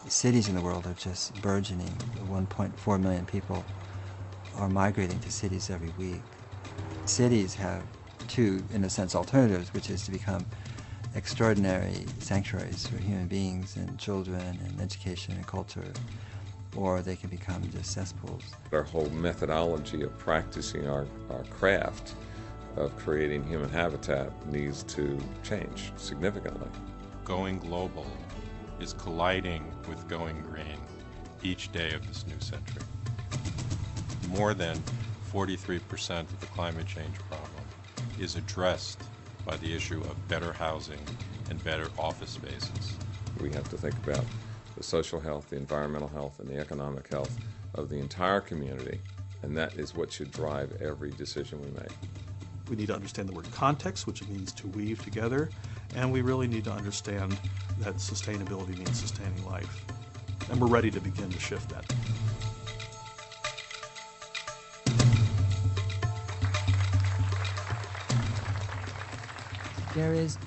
cities in the world are just burgeoning. 1.4 million people are migrating to cities every week. Cities have two, in a sense, alternatives, which is to become extraordinary sanctuaries for human beings and children and education and culture, or they can become just cesspools. Our whole methodology of practicing our craft of creating human habitat needs to change significantly. Going global is colliding with going green each day of this new century. More than 43% of the climate change problem is addressed by the issue of better housing and better office spaces. We have to think about the social health, the environmental health, and the economic health of the entire community, and that is what should drive every decision we make. We need to understand the word context, which it means to weave together, and we really need to understand that sustainability means sustaining life. And we're ready to begin to shift that. There is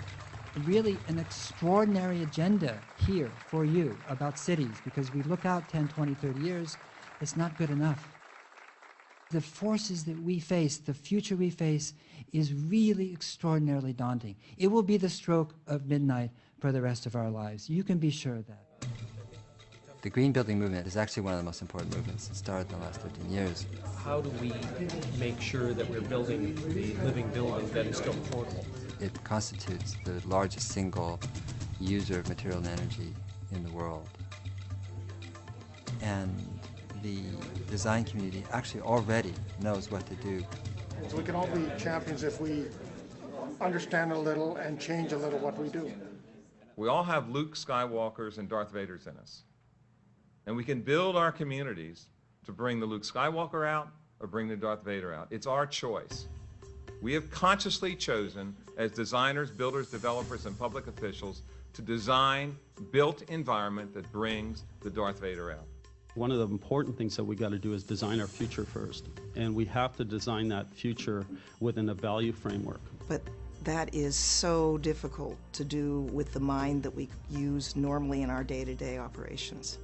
really an extraordinary agenda here for you about cities, because we look out 10, 20, 30 years, it's not good enough. The forces that we face, the future we face, is really extraordinarily daunting. It will be the stroke of midnight for the rest of our lives. You can be sure of that. The green building movement is actually one of the most important movements that started in the last 15 years. How do we make sure that we're building the living building that is still affordable? It constitutes the largest single user of material and energy in the world. And the design community actually already knows what to do. So we can all be champions if we understand a little and change a little what we do. We all have Luke Skywalkers and Darth Vaders in us. And we can build our communities to bring the Luke Skywalker out or bring the Darth Vader out. It's our choice. We have consciously chosen, as designers, builders, developers, and public officials, to design built environment that brings the Darth Vader out. One of the important things that we got to do is design our future first. And we have to design that future within a value framework. But that is so difficult to do with the mind that we use normally in our day-to-day operations.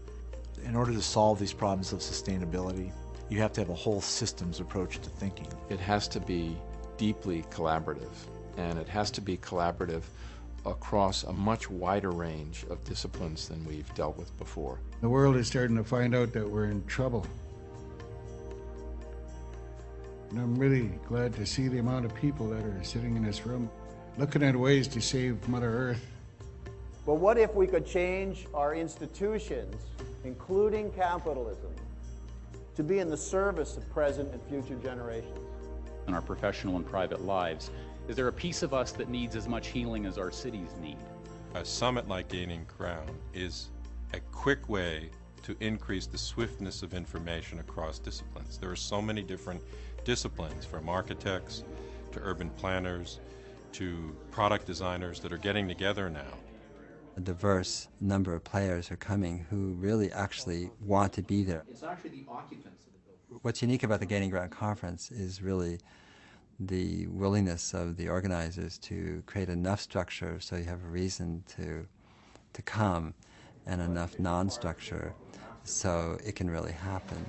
In order to solve these problems of sustainability, you have to have a whole systems approach to thinking. It has to be deeply collaborative, and it has to be collaborative across a much wider range of disciplines than we've dealt with before. The world is starting to find out that we're in trouble. And I'm really glad to see the amount of people that are sitting in this room looking at ways to save Mother Earth. But what if we could change our institutions, including capitalism, to be in the service of present and future generations? In our professional and private lives, is there a piece of us that needs as much healing as our cities need? A summit like Gaining Ground is a quick way to increase the swiftness of information across disciplines. There are so many different disciplines, from architects to urban planners to product designers, that are getting together now. A diverse number of players are coming who really actually want to be there. It's actually the occupants of the building. What's unique about the Gaining Ground Conference is really the willingness of the organizers to create enough structure so you have a reason to come, and enough non-structure so it can really happen.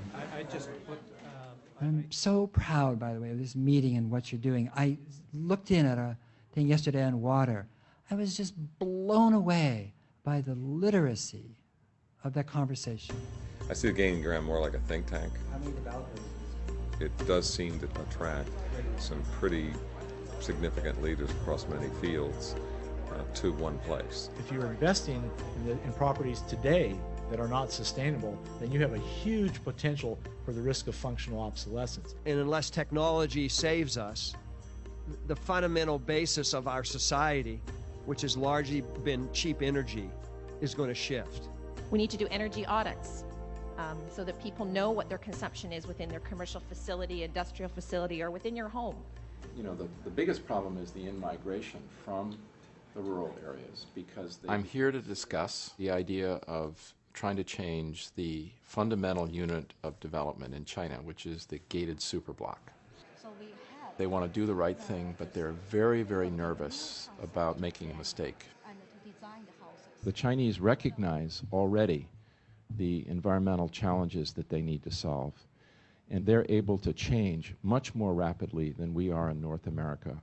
I'm so proud, by the way, of this meeting and what you're doing. I looked in at a thing yesterday on water. I was just blown away by the literacy of that conversation. I see the Gaining Ground more like a think tank. How many developers? It does seem to attract some pretty significant leaders across many fields to one place. If you're investing in properties today that are not sustainable, then you have a huge potential for the risk of functional obsolescence. And unless technology saves us, the fundamental basis of our society, which has largely been cheap energy, is going to shift. We need to do energy audits so that people know what their consumption is within their commercial facility, industrial facility, or within your home. You know, the biggest problem is the in-migration from the rural areas, because I'm here to discuss the idea of trying to change the fundamental unit of development in China, which is the gated superblock. They want to do the right thing, but they're very, very nervous about making a mistake. The Chinese recognize already the environmental challenges that they need to solve. And they're able to change much more rapidly than we are in North America.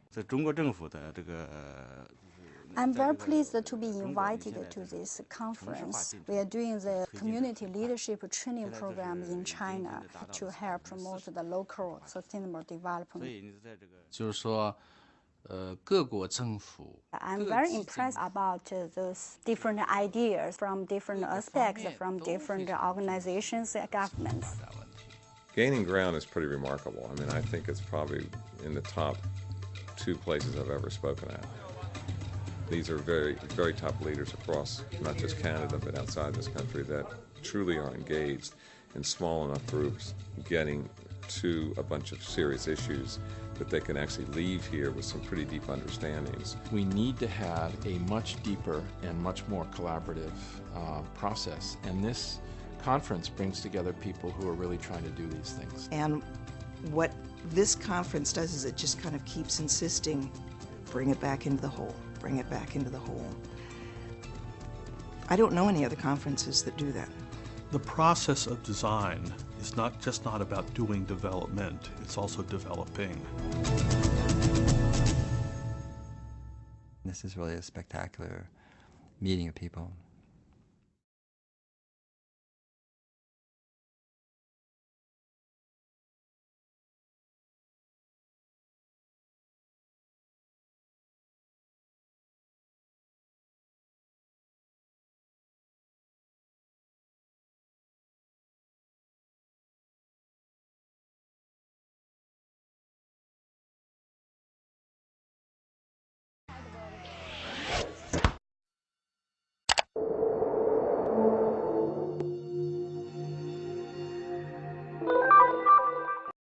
I'm very pleased to be invited to this conference. We are doing the community leadership training program in China to help promote the local sustainable development. I'm very impressed about those different ideas from different aspects, from different organizations and governments. Gaining ground is pretty remarkable. I mean, I think it's probably in the top 2 places I've ever spoken at. These are very, very top leaders across not just Canada, but outside this country that truly are engaged in small enough groups, getting to a bunch of serious issues that they can actually leave here with some pretty deep understandings. We need to have a much deeper and much more collaborative process, and this conference brings together people who are really trying to do these things. And what this conference does is it just kind of keeps insisting, bring it back into the whole, bring it back into the whole. I don't know any other conferences that do that. The process of design is not about doing development, it's also developing. This is really a spectacular meeting of people.